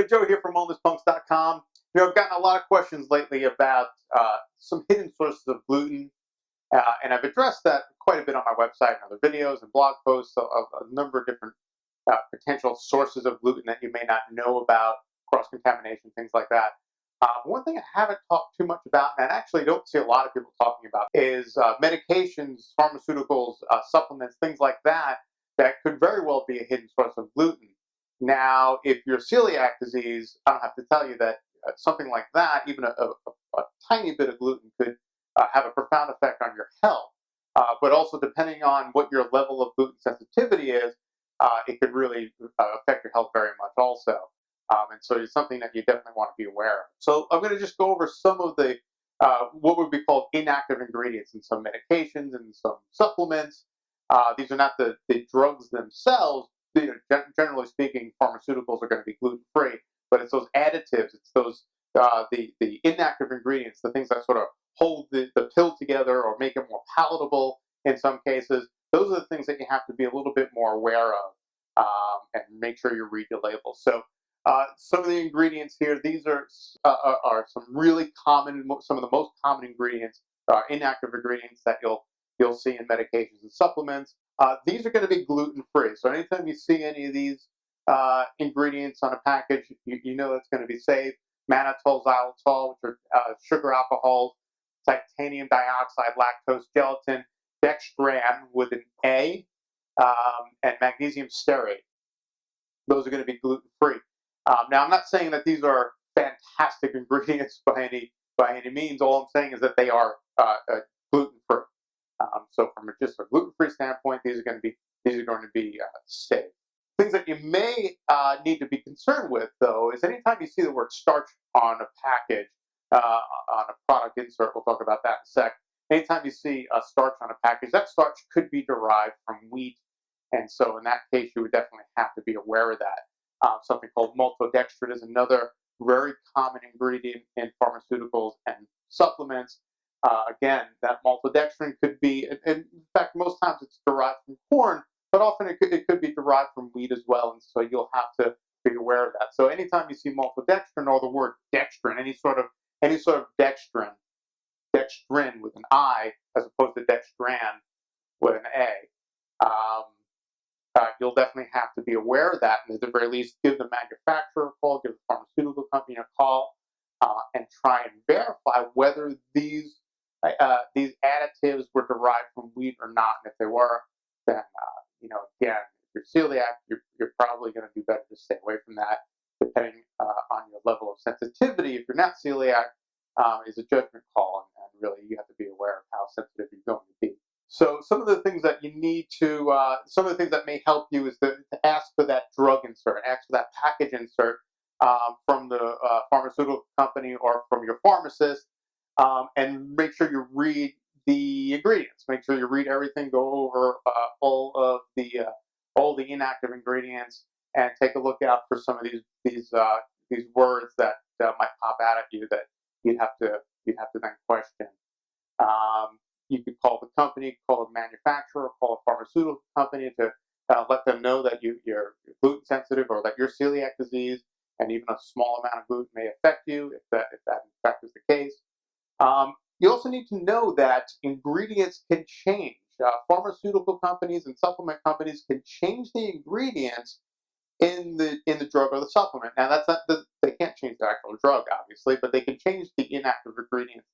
Joe here from wellnesspunks.com. I've gotten a lot of questions lately about some hidden sources of gluten, and I've addressed that quite a bit on my website and other videos and blog posts of a number of different potential sources of gluten that you may not know about, cross-contamination, things like that. One thing I haven't talked too much about, and I actually don't see a lot of people talking about, is medications, pharmaceuticals, supplements, things like that, that could very well be a hidden source of gluten. Now, if you're celiac disease, I don't have to tell you that something like that, even a tiny bit of gluten, could have a profound effect on your health. But also, depending on what your level of gluten sensitivity is, it could really affect your health very much also. And so it's something that you definitely want to be aware of. So I'm going to just go over some of the what would be called inactive ingredients in some medications and some supplements. These are not the drugs themselves. Generally speaking, pharmaceuticals are going to be gluten-free, but it's those additives, it's those the inactive ingredients, the things that sort of hold the pill together or make it more palatable in some cases. Those are the things that you have to be a little bit more aware of, and make sure you read the labels. So some of the ingredients here, these are some really common, some of the most common ingredients, inactive ingredients that you'll see in medications and supplements. These are going to be gluten-free. So anytime you see any of these ingredients on a package, you know it's going to be safe. Mannitol, xylitol, which are sugar alcohols, titanium dioxide, lactose, gelatin, dextran with an A, and magnesium stearate. Those are going to be gluten-free. Now, I'm not saying that these are fantastic ingredients by any means. All I'm saying is that they are gluten-free. So, from just a gluten-free standpoint, these are going to be safe. Things that you may need to be concerned with, though, is anytime you see the word starch on a package, on a product insert, we'll talk about that in a sec. Anytime you see a starch on a package, that starch could be derived from wheat, and so in that case, you would definitely have to be aware of that. Something called maltodextrin is another very common ingredient in pharmaceuticals and supplements. Again, that maltodextrin could be, in fact, most times it's derived from corn, but often it could be derived from wheat as well, and so you'll have to be aware of that. So anytime you see maltodextrin or the word dextrin, any sort of dextrin with an I as opposed to dextran with an A, you'll definitely have to be aware of that, and at the very least, give the manufacturer a call, give the pharmaceutical company a call, and try and verify whether these additives were derived from wheat or not. And if they were, then again, if you're celiac, you're probably going to do better to stay away from that, depending on your level of sensitivity. If you're not celiac, is a judgment call, and really you have to be aware of how sensitive you're going to be. So some of the things that you need to, some of the things that may help you is to ask for that drug insert, ask for that package insert from the pharmaceutical company or from your pharmacist, and make sure you read the ingredients. Make sure you read everything. Go over all the inactive ingredients, and take a look out for some of these words that might pop out at you that you'd have to then question. You could call the company, call the manufacturer, call a pharmaceutical company to let them know that you're gluten sensitive or that you're celiac disease, and even a small amount of gluten may affect you if that in fact is the case. You also need to know that ingredients can change. Pharmaceutical companies and supplement companies can change the ingredients in the drug or the supplement. Now, they can't change the actual drug, obviously, but they can change the inactive ingredients,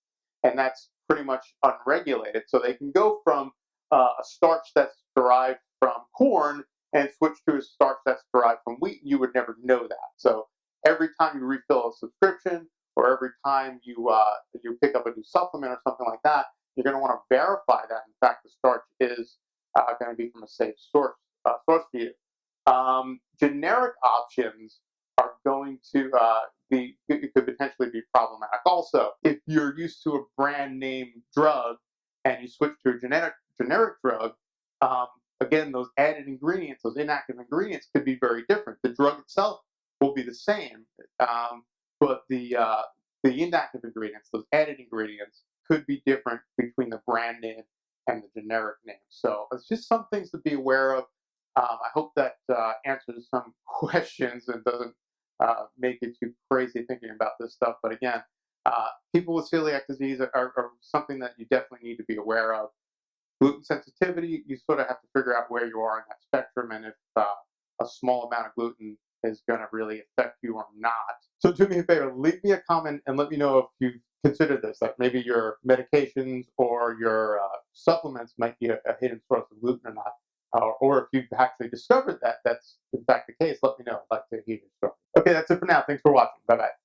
and that's pretty much unregulated. So they can go from a starch that's derived from corn and switch to a starch that's derived from wheat. You would never know that. So every time you refill a subscription, or every time you pick up a new supplement or something like that, you're going to want to verify that in fact the starch is going to be from a safe source for you. Generic options are going to it could potentially be problematic. Also, if you're used to a brand name drug and you switch to a generic drug, again, those added ingredients, those inactive ingredients, could be very different. The drug itself will be the same, but the inactive ingredients, those added ingredients, could be different between the brand name and the generic name. So it's just some things to be aware of. I hope that answers some questions and doesn't make you too crazy thinking about this stuff. But again, people with celiac disease are something that you definitely need to be aware of. Gluten sensitivity, you sort of have to figure out where you are in that spectrum and if a small amount of gluten is going to really affect you or not. So do me a favor, leave me a comment and let me know if you consider this, like maybe your medications or your supplements might be a hidden source of gluten or not. Or if you've actually discovered that that's in fact the case, let me know. I'd like to hear your story. Okay, that's it for now. Thanks for watching. Bye-bye.